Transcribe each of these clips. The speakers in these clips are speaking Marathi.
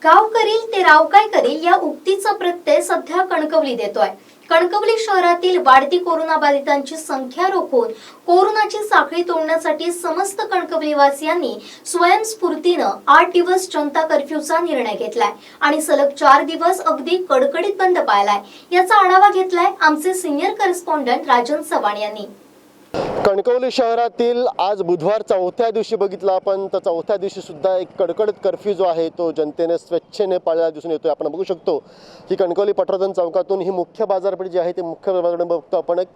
गाव करील ते राव काय करील या उक्तीचा प्रत्यय सध्या कणकवली देतोय। कणकवली शहरातील वाढती कोरोनाबाधितांची संख्या रोखून कोरोनाची साखळी तोडण्यासाठी समस्त कणकवलीवासियांनी स्वयंस्फूर्तीनं 8 दिवस जनता कर्फ्यूचा निर्णय घेतलाय आणि सलग 4 दिवस अगदी कडकडीत बंद पाळलाय। याचा आढावा घेतलाय आमचे सिनियर करेस्पॉन्डंट राजन चव्हाण यांनी। कणकवली शहरातील आज बुधवार चौथ्या दिवशी बघितला आपण तर चौथ्या दिवशी सुद्धा एक कडकडीत कर्फ्यू जो आहे तो जनतेने स्वेच्छेने पाळला दिसून येतोय। आपण बघू शकतो की कणकवली पटवर्धन चौकातून ही मुख्य बाजारपेठ जी आहे ती मुख्य बाजारपेठ बघतो आपण। एक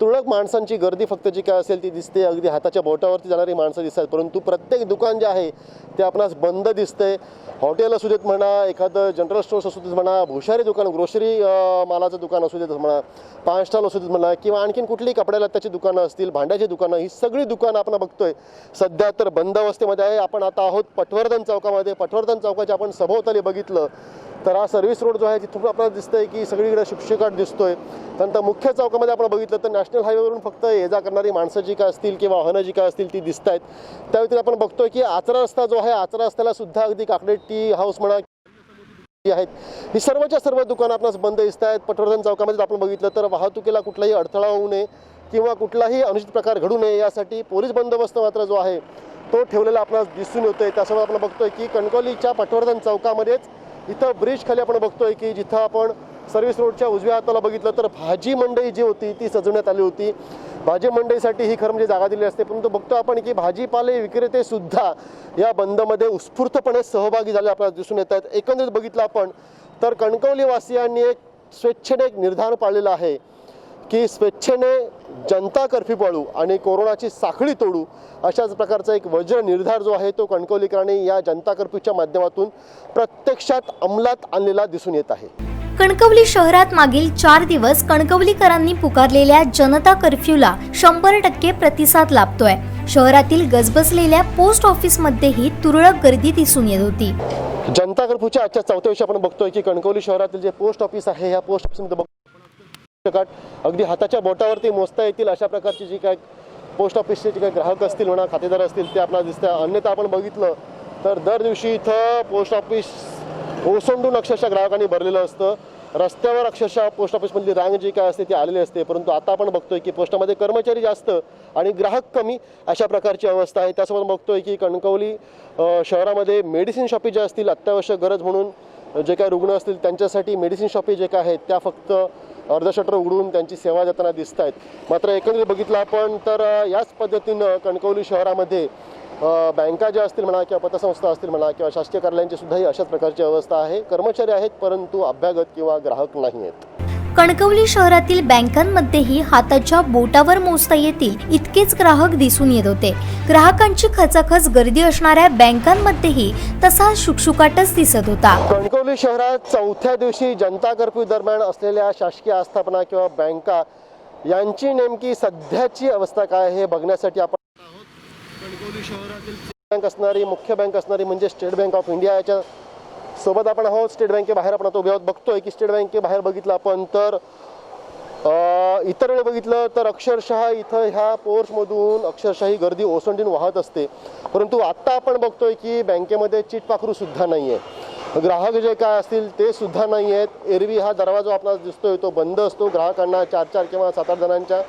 तुरळक माणसांची गर्दी फक्त जी काय असेल ती दिसते, अगदी हाताच्या बोटावरती जाणारी माणसं दिसतात, परंतु प्रत्येक दुकान जे आहे ते आपणास बंद दिसते। हॉटेल असू देत म्हणा, एखादं जनरल स्टोर्स असू देत म्हणा, भुशारी दुकान, ग्रोसरी मालाचं दुकान असू देत म्हणा, पान स्टॉल असू देत म्हणा, किंवा आणखीन कुठलीही कपड्या लत्याची दुकानं असतील, भांड्याची दुकानं, ही सगळी दुकानं आपण बघतोय सध्या तर बंद अवस्थेमध्ये आहे। आपण आता आहोत पटवर्धन चौकामध्ये। पटवर्धन चौकाच्या आपण सभोवताली बघितलं तर हा सर्व्हिस रोड जो आहे तिथून आपल्याला दिसतंय की सगळीकडे शुकशुकाट दिसतोय। त्यानंतर मुख्य चौकामध्ये आपण बघितलं तर नॅशनल हायवेवरून फक्त ये जा करणारी माणसं जी काय असतील किंवा वाहनं जी काय असतील ती दिसत आहेत। त्यावेळी आपण बघतोय की आचरा रस्ता जो आहे, आचरा रस्त्याला सुद्धा अगदी काकडे टी हाऊस म्हणा आहेत, ही सर्वच्या सर्व दुकानं आपणास बंद दिसत आहेत। पटवर्धन चौकामध्ये आपण बघितलं तर वाहतुकीला कुठलाही अडथळा होऊ नये किंवा कुठलाही अनुचित प्रकार घडू नये यासाठी पोलीस बंदोबस्त मात्र जो आहे तो ठेवलेला आपल्याला दिसून येतोय। त्यासोबत आपण बघतोय की कणकवलीच्या पटवर्धन चौकामध्येच इथं ब्रिज खाली आपण बघतोय की जिथं आपण सर्व्हिस रोडच्या उजव्या हाताला बघितलं तर भाजी मंडई जी होती ती सजवण्यात आली होती। भाजी मंडईसाठी ही खरं म्हणजे जागा दिली असते, परंतु बघतो आपण की भाजीपाले विक्रेते सुद्धा या बंदमध्ये उत्स्फूर्तपणे सहभागी झाले आपल्याला दिसून येत आहेत। एकंदरीत बघितलं आपण तर कणकवलीवासियांनी एक स्वेच्छेने एक निर्धार पाळलेला आहे की स्वेच्छेने जनता कर्फ्यू पाळू आणि कोरोनाची साखळी तोडू, अशाच प्रकारचा एक वज्र निर्धार जो आहे तो कणकवलीकरांनी या जनता कर्फ्यूच्या माध्यमातून प्रत्यक्षात अंमलात आणलेला दिसून येत आहे। कणकवली शहरात मागील 4 दिवस कणकवलीकरांनी पुकारलेल्या जनता कर्फ्यूला 100% प्रतिसाद लाभतोय। शहरातील गजबजलेल्या पोस्ट ऑफिसमध्येही तुरळक गर्दी दिसून येत होती। जनता कर्फ्यूच्या आजच्या चौथ्या दिवशी आपण बघतोय की कणकवली शहरातील जे पोस्ट ऑफिस आहे या पोस्ट ऑफिसमध्ये अगदी हाताच्या बोटावरती मोजता येतील अशा प्रकारची जी काय पोस्ट ऑफिसचे जे काही ग्राहक असतील म्हणा, खातेदार असतील ते आपल्याला दिसतं। अन्यथा आपण बघितलं तर दर दिवशी इथं पोस्ट ऑफिस ओसंडून अक्षरशः ग्राहकांनी भरलेलं असतं। रस्त्यावर अक्षरशः पोस्ट ऑफिसमधली रांग जी काय असते ती आलेली असते, परंतु आता आपण बघतोय की पोस्टामध्ये कर्मचारी जास्त आणि ग्राहक कमी अशा प्रकारची अवस्था आहे। त्यासोबत बघतोय की कणकवली शहरामध्ये मेडिसिन शॉपी ज्या असतील अत्यावश्यक गरज म्हणून जे काही रुग्ण असतील त्यांच्यासाठी मेडिसिन शॉपी जे काय आहेत त्या फक्त अर्ध शटर उघडून त्यांची सेवा देताना दिसत आहेत। मात्र एकंदरीत बघितलं आपण तर याच पद्धतीनं कणकवली शहरामध्ये बँका ज्या असतील म्हणा किंवा पतसंस्था असतील म्हणा किंवा शासकीय कार्यालयांची सुद्धा ही अशाच प्रकारची अवस्था आहे। कर्मचारी आहेत परंतु अभ्यागत किंवा ग्राहक नाही आहेत। कणकवली शहरातील बँकांमध्येही हाताच्या बोटावर मोजता येतील इतकेच ग्राहक दिसून येत होते। ग्राहकांची खचाखच गर्दी असणाऱ्या बँकांमध्येही तसा शुकशुकाटच दिसत होता। कणकवली शहरात चौथ्या दिवशी जनता कर्फ्यू दरम्यान असलेल्या शासकीय आस्थापना किंवा बँका यांची नेमकी सध्याची अवस्था काय हे बघण्यासाठी आपण कणकवली शहरातील बँक असणारी मुख्य बँक असणारी म्हणजे स्टेट बँक ऑफ इंडिया याच्या सोबत आपण आहोत। स्टेट बँकेबाहेर आपण आता उभे बघतोय की स्टेट बँकेबाहेर बघितलं आपण तर इतर वेळी बघितलं तर अक्षरशः इथं ह्या पोर्चमधून अक्षरशः ही गर्दी ओसंडून वाहत असते, परंतु आत्ता आपण बघतोय की बँकेमध्ये चिटपाखरू सुद्धा नाही आहे, ग्राहक जे काय असतील ते सुद्धा नाही आहेत। एरवी हा दरवाजा आपल्याला दिसतोय तो बंद असतो, ग्राहकांना 4-4 किंवा 7-8 जणांच्या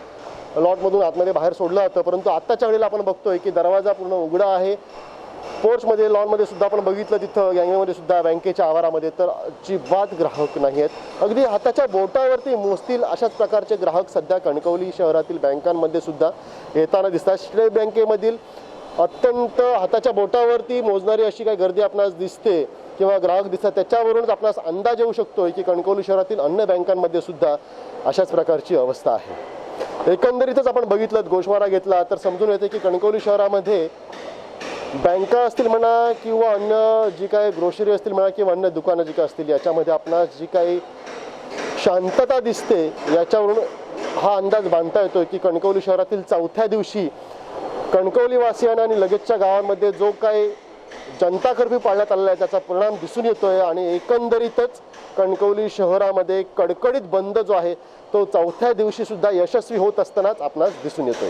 लॉटमधून आतमध्ये बाहेर सोडलं जातं, परंतु आत्ताच्या वेळेला आपण बघतोय की दरवाजा पूर्ण उघडा आहे। पोर्चमध्ये लॉनमध्ये सुद्धा आपण बघितलं तिथं गँगवेमध्ये सुद्धा बँकेच्या आवारामध्ये तर अजिबात ग्राहक नाही आहेत। अगदी हाताच्या बोटावरती मोजतील अशाच प्रकारचे ग्राहक सध्या कणकवली शहरातील बँकांमध्ये सुद्धा येताना दिसतात। स्टेट बँकेमधील अत्यंत हाताच्या बोटावरती मोजणारी अशी काही गर्दी आपणास दिसते किंवा ग्राहक दिसतात, त्याच्यावरूनच आपणास अंदाज येऊ शकतोय की कणकवली शहरातील अन्य बँकांमध्ये सुद्धा अशाच प्रकारची अवस्था आहे। एकंदरीतच आपण बघितलं गोषवारा घेतला तर समजून येते की कणकवली शहरामध्ये बँका असतील म्हणा किंवा अन्य जी काही ग्रोसरी असतील म्हणा किंवा अन्य दुकानं जी काय असतील याच्यामध्ये आपणास जी काही शांतता दिसते याच्यावरून हा अंदाज बांधता येतोय की कणकवली शहरातील चौथ्या दिवशी कणकवलीवासियांना आणि लगतच्या गावांमध्ये जो काही जनता कर्फ्यू पाळण्यात आलेला आहे त्याचा परिणाम दिसून येतोय आणि एकंदरीतच कणकवली शहरामध्ये कडकडीत बंद जो आहे तो चौथ्या दिवशी सुद्धा यशस्वी होत असतानाच आपणास दिसून येतोय।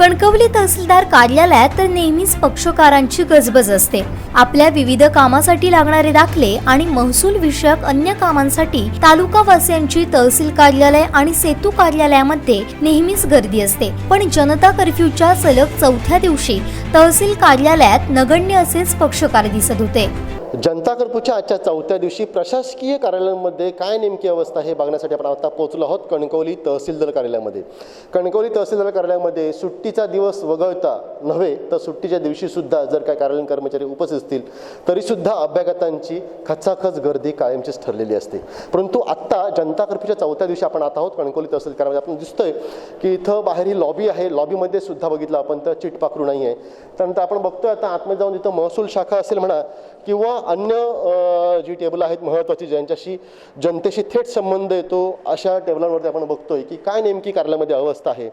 कणकवली तहसीलदार कार्यालयात तर नेहमीच पक्षकारांची गजबज असते। आपल्या विविध कामासाठी लागणारे दाखले आणि महसूल विषयक अन्य कामांसाठी तालुकावासियांची तहसील कार्यालय आणि सेतू कार्यालयामध्ये नेहमीच गर्दी असते। पण जनता कर्फ्यूच्या सलग चौथ्या दिवशी तहसील कार्यालयात नगण्य असेच पक्षकार दिसत होते। जनता कर्फ्यूच्या आजच्या चौथ्या दिवशी प्रशासकीय कार्यालयांमध्ये काय नेमकी अवस्था हे बघण्यासाठी आपण आता पोहोचलो आहोत कणकवली तहसीलदार कार्यालयामध्ये। कणकवली तहसीलदार कार्यालयामध्ये सुट्टीचा दिवस वगळता नव्हे तर सुट्टीच्या दिवशी सुद्धा जर काय कार्यालयीन कर्मचारी उपस्थित असतील तरी सुद्धा अभ्यागतांची खचाखच गर्दी कायमचीच ठरलेली असते। परंतु आत्ता जनता कर्फ्यूच्या चौथ्या दिवशी आपण आता आहोत कणकवली तहसील कार्यालयामध्ये। आपण दिसतोय की इथं बाहेर ही लॉबी आहे, लॉबीमध्ये सुद्धा बघितलं आपण तर चिटपाखरू नाही आहे। त्यानंतर आपण बघतोय आता आतमध्ये जाऊन इथं महसूल शाखा असेल म्हणा किंवा अन्य जी टेबल आहेत महत्त्वाची ज्यांच्याशी जनतेशी थेट संबंध येतो अशा टेबलांवरती आपण बघतोय की काय नेमकी कार्यालयामध्ये अवस्था आहे।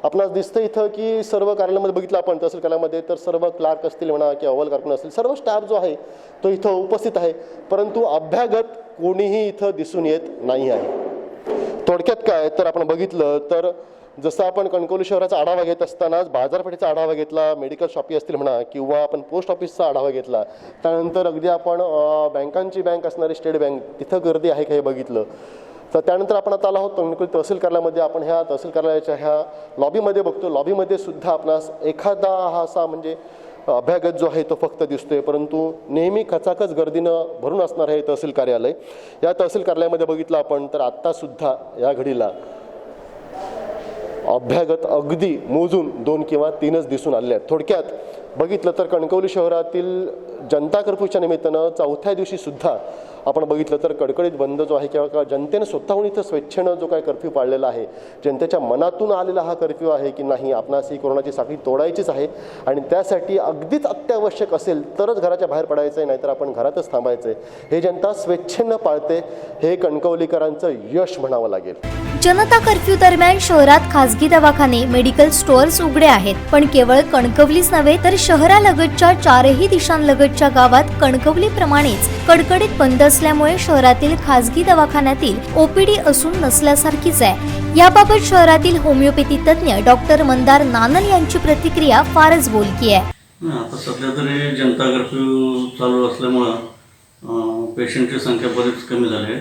आपणास दिसतं इथं की सर्व कार्यालयामध्ये बघितलं आपण तहसील कार्यालयामध्ये तर सर्व क्लार्क असतील म्हणा किंवा अव्वल कारकून असतील सर्व स्टाफ जो आहे तो इथं उपस्थित आहे, परंतु अभ्यागत कोणीही इथं दिसून येत नाही आहे। थोडक्यात काय तर आपण बघितलं तर जसं आपण कणकवली शहराचा आढावा घेत असतानाच बाजारपेठेचा आढावा घेतला, मेडिकल शॉपी असतील म्हणा किंवा आपण पोस्ट ऑफिसचा आढावा घेतला, त्यानंतर अगदी आपण बँकांची बँक असणारी स्टेट बँक तिथं गर्दी आहे का हे बघितलं, तर त्यानंतर आपण आता आलो आहोत कणकवली तहसील कार्यालयामध्ये। आपण ह्या तहसील कार्यालयाच्या ह्या लॉबीमध्ये बघतो, लॉबीमध्ये सुद्धा आपणास एखादा हा असा म्हणजे अभ्यागत जो आहे तो फक्त दिसतोय, परंतु नेहमी खचाखच गर्दीनं भरून असणार आहे तहसील कार्यालय। या तहसील कार्यालयामध्ये बघितलं आपण तर आत्तासुद्धा या घडीला अभ्यागत अगदी मोजून 2 किंवा 3च दिसून आले आहेत। थोडक्यात बघितलं तर कणकवली शहरातील जनता कर्फ्यूच्या निमित्तानं चौथ्या दिवशी सुद्धा आपण बघितलं तर कडकडीत बंद जो आहे किंवा जनतेनं स्वतःहून इथं स्वेच्छेनं जो काय कर्फ्यू पाळलेला आहे, जनतेच्या मनातून आलेला हा कर्फ्यू आहे की नाही आपणास ही कोरोनाची साखळी तोडायचीच आहे आणि त्यासाठी अगदीच अत्यावश्यक असेल तरच घराच्या बाहेर पडायचं आहे, नाहीतर आपण घरातच थांबायचं आहे। हे जनता स्वेच्छेनं पाळते, हे कणकवलीकरांचं यश म्हणावं लागेल। जनता कर्फ्यू दरम्यान शहरात खासगी दवाखाने, मेडिकल स्टोअर्स उघडे आहेत, पण केवळ कणकवलीच नव्हे तर शहरालगतच्या 4ही दिशांलगतच्या गावात कणकवलीप्रमाणेच कडकडीत बंद असल्यामुळे शहरातील खासगी दवाखान्यातील ओपीडी असून नसल्यासारखीच आहे। याबाबत शहरातील होमिओपॅथी तज्ञ डॉक्टर मंदार नानल यांची प्रतिक्रिया फारच बोलकी आहे। आता सध्या तरी जनता कर्फ्यू चालू असल्यामुळं पेशंटची संख्या बरीच कमी झाली आहे।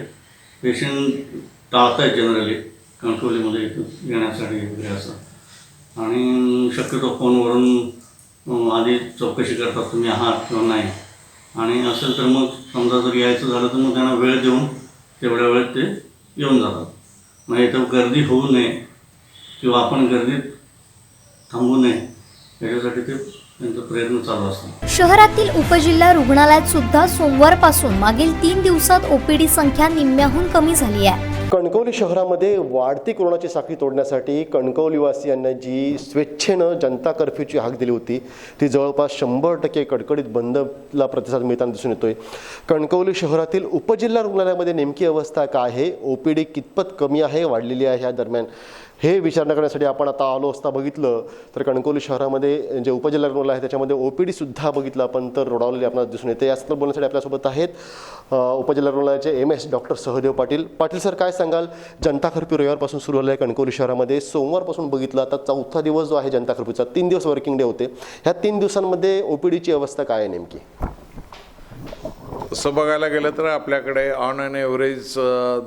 पेशंट टाळत आहेत जनरली कणकवलीमध्ये इथं येण्यासाठी वगैरे असं, आणि शक्यतो फोनवरून आधी चौकशी करतात तुम्ही आहात किंवा नाही, आणि असेल तर मग समजा जर यायचं झालं तर मग त्यांना वेळ देऊन तेवढ्या वेळेत ते येऊन जातात। मग इथं गर्दी होऊ नये किंवा आपण गर्दीत थांबू नये याच्यासाठी ते त्यांचा प्रयत्न चालू असतो। शहरातील उपजिल्हा रुग्णालयात सुद्धा सोमवारपासून मागील 3 दिवसात ओपीडी संख्या निम्म्याहून कमी झाली आहे। कणकवली शहरामध्ये वाढती कोरोनाची साखळी तोडण्यासाठी कणकवलीवासियांना जी स्वेच्छेनं जनता कर्फ्यूची हाक दिली होती ती जवळपास 100% कडकडीत बंदला प्रतिसाद मिळताना दिसून येतोय। कणकवली शहरातील उपजिल्हा रुग्णालयामध्ये नेमकी अवस्था काय आहे, ओपीडी कितपत कमी आहे, वाढलेली आहे, ह्या दरम्यान हे विचारणा करण्यासाठी आपण आता आलो असता बघितलं तर कणकवली शहरामध्ये जे उपजिल्हा रुग्णालय आहे त्याच्यामध्ये ओपीडी सुद्धा बघितलं आपण तर रोडावलेली आपल्याला दिसून येते। यासंदर्भात बोलण्यासाठी आपल्यासोबत आहेत उपजिल्हा रुग्णालयाचे MS doctor Sahadev Patil. Patil sir, काय सांगाल, जनता कर्फ्यू रविवारपासून सुरू झाला आहे कणकवली शहरामध्ये, सोमवारपासून बघितलं आता चौथा दिवस जो आहे जनता कर्फ्यूचा, 3 दिवस वर्किंग डे होते, ह्या 3 दिवसांमध्ये ओपीडीची अवस्था काय आहे नेमकी? तसं बघायला गेलं तर आपल्याकडे ऑन ॲन ॲव्हरेज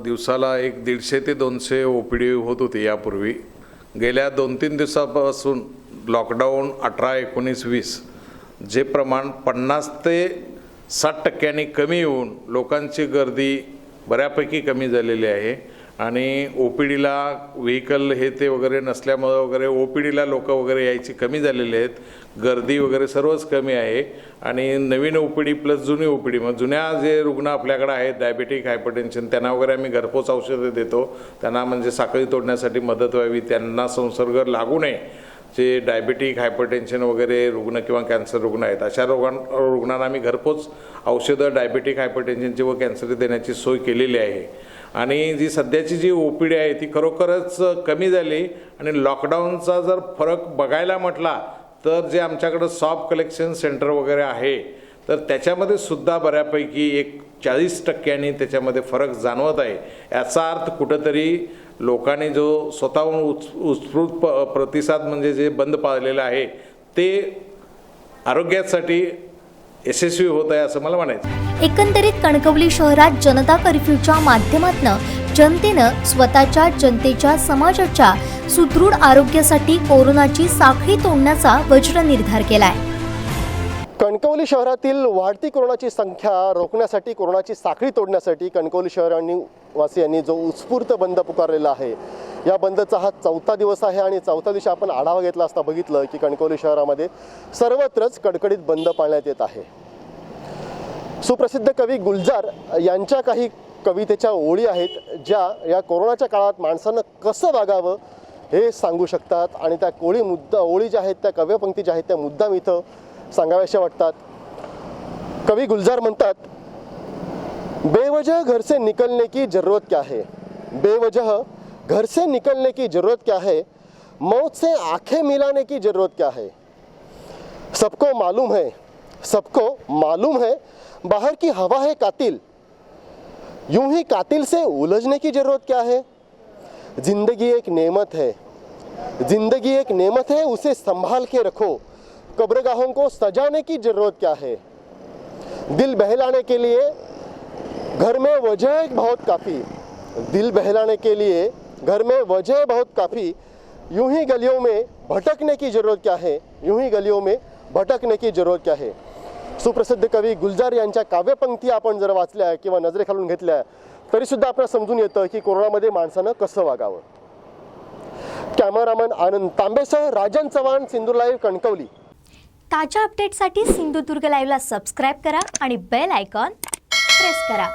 दिवसाला 150 ते 200 OPD होत होती यापूर्वी। गेल्या 2-3 दिवसापासून लॉकडाऊन 18, 19, 20 जे प्रमाण 50 ते 60% कमी येऊन लोकांची गर्दी बऱ्यापैकी कमी झालेली आहे आणि OPDला व्हेकल हे ते वगैरे नसल्यामुळं वगैरे OPDला लोक वगैरे यायची कमी झालेली आहेत, गर्दी वगैरे सर्वच कमी आहे। आणि नवीन OPD प्लस जुनी OPD, मग जुन्या जे रुग्ण आपल्याकडे आहेत डायबेटिक, हायपरटेन्शन, त्यांना वगैरे आम्ही घरपोच औषधं देतो, त्यांना म्हणजे साखळी तोडण्यासाठी मदत व्हावी, त्यांना संसर्ग लागू नये। जे डायबेटिक, हायपरटेन्शन वगैरे रुग्ण किंवा कॅन्सर रुग्ण आहेत अशा रुग्णांना आम्ही घरपोच औषधं डायबेटिक, हायपरटेन्शनची व कॅन्सर देण्याची सोय केलेली आहे। आणि जी सध्याची जी OPD आहे ती खरोखरच कमी झाली। आणि लॉकडाऊनचा जर फरक बघायला म्हटला तर जे आमच्याकडं सॉफ्ट कलेक्शन सेंटर वगैरे आहे तर त्याच्यामध्ये सुद्धा बऱ्यापैकी 40% त्याच्यामध्ये फरक जाणवत आहे। याचा अर्थ कुठंतरी लोकांनी जो स्वतःहून उत्स्फूर्त प्रतिसाद म्हणजे जे बंद पाळलेलं आहे ते आरोग्यासाठी यशस्वी होत आहे असं मला म्हणायचं. एकंदरीत कणकवली शहरात जनता कर्फ्यूच्या माध्यमातून जनतेनं स्वतःच्या जनतेच्या समाजाच्या सुदृढ आरोग्यासाठी कोरोनाची साखळी तोडण्याचा वज्र निर्धार केलाय. कणकवली शहरातील वाढती कोरोनाची संख्या रोखण्यासाठी, कोरोनाची साखळी तोडण्यासाठी कणकवली शहरांनी वासियांनी जो उत्स्फूर्त बंद पुकारलेला आहे, या बंदचा हा 4था दिवस आहे आणि 4थ्या दिवशी आपण आढावा घेतला असता बघितलं की कणकवली शहरामध्ये सर्वत्रच कडकडीत बंद पाळण्यात येत आहे. सुप्रसिद्ध कवी गुलजार यांच्या काही कवितेच्या ओळी आहेत ज्या या कोरोनाच्या काळात माणसानं कसं वागावं हे सांगू शकतात आणि त्या ओळी ज्या आहेत, त्या काव्यपंक्ती ज्या आहेत त्या मुद्दाम इथं सांगाव्याशा वाटतात. कवी गुलजार म्हणतात, बेवजह घर से निकलने की जरूरत क्या है, बेवजह घर से निकलने की जरूरत क्या है, मौत से आंखें मिलाने की जरूरत क्या है, सबको मालूम है बाहर की हवा है कातिल, यूं ही कातिल से उलझने की जरूरत क्या है, जिंदगी एक नेमत है उसे संभाल के रखो, कब्रगाहों को सजाने की जरूरत क्या है, दिल बहलाने के लिए घर में वजह बहुत काफ़ी, दिल बहलाने के लिए घर में वजह बहुत काफ़ी, यूं ही गलियों में भटकने की ज़रूरत क्या है, यूं ही गलियों में भटकने की ज़रूरत क्या है. सुप्रसिद्ध कवी गुलजार यांच्या काव्यपंक्ती आपण जर वाचल्या किंवा नजरेखालून घेतल्या तरीसुद्धा आपल्याला समजून येतं की कोरोनामध्ये माणसानं कसं वागावं. कॅमेरामन आनंद तांबेसह राजन चव्हाण, सिंधुदुर्ग लाईव्ह, कणकवली. ताज्या अपडेटसाठी सिंधुदुर्ग लाईव्हला सबस्क्राईब करा आणि बेल आयकॉन प्रेस करा.